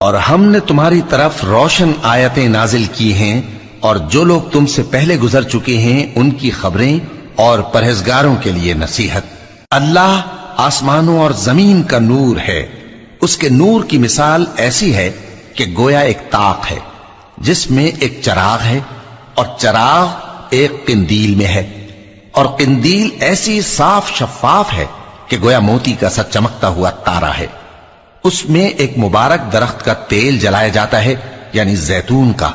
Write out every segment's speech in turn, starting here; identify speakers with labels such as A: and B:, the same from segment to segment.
A: اور ہم نے تمہاری طرف روشن آیتیں نازل کی ہیں اور جو لوگ تم سے پہلے گزر چکے ہیں ان کی خبریں اور پرہیزگاروں کے لیے نصیحت۔ اللہ آسمانوں اور زمین کا نور ہے، اس کے نور کی مثال ایسی ہے کہ گویا ایک طاق ہے جس میں ایک چراغ ہے، اور چراغ ایک قندیل میں ہے، اور قندیل ایسی صاف شفاف ہے کہ گویا موتی کا سا چمکتا ہوا تارا ہے۔ اس میں ایک مبارک درخت کا تیل جلایا جاتا ہے، یعنی زیتون کا،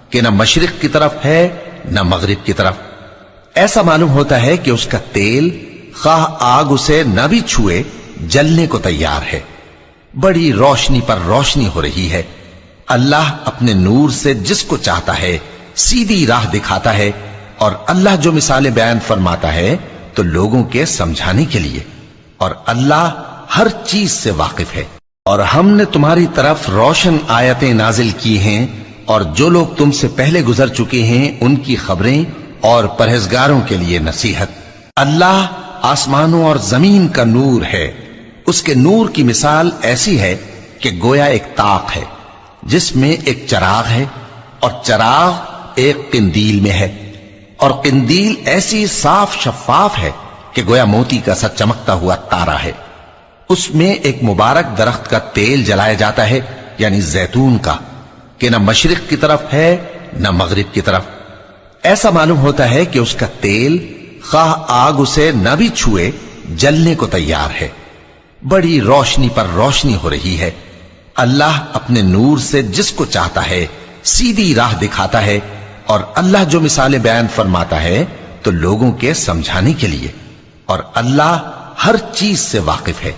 A: کہ نہ مشرق کی طرف ہے نہ مغرب کی طرف۔ ایسا معلوم ہوتا ہے کہ اس کا تیل خواہ آگ اسے نہ بھی چھوئے جلنے کو تیار ہے۔ بڑی روشنی پر روشنی ہو رہی ہے۔ اللہ اپنے نور سے جس کو چاہتا ہے سیدھی راہ دکھاتا ہے، اور اللہ جو مثالیں بیان فرماتا ہے تو لوگوں کے سمجھانے کے لیے، اور اللہ ہر چیز سے واقف ہے۔ اور ہم نے تمہاری طرف روشن آیتیں نازل کی ہیں اور جو لوگ تم سے پہلے گزر چکے ہیں ان کی خبریں اور پرہیزگاروں کے لیے نصیحت۔ اللہ آسمانوں اور زمین کا نور ہے، اس کے نور کی مثال ایسی ہے کہ گویا ایک طاق ہے جس میں ایک چراغ ہے، اور چراغ ایک قندیل میں ہے، اور قندیل ایسی صاف شفاف ہے کہ گویا موتی کا سا چمکتا ہوا تارا ہے۔ اس میں ایک مبارک درخت کا تیل جلایا جاتا ہے، یعنی زیتون کا، کہ نہ مشرق کی طرف ہے نہ مغرب کی طرف۔ ایسا معلوم ہوتا ہے کہ اس کا تیل خواہ آگ اسے نہ بھی چھوئے جلنے کو تیار ہے۔ بڑی روشنی پر روشنی ہو رہی ہے۔ اللہ اپنے نور سے جس کو چاہتا ہے سیدھی راہ دکھاتا ہے، اور اللہ جو مثالیں بیان فرماتا ہے تو لوگوں کے سمجھانے کے لیے، اور اللہ ہر چیز سے واقف ہے۔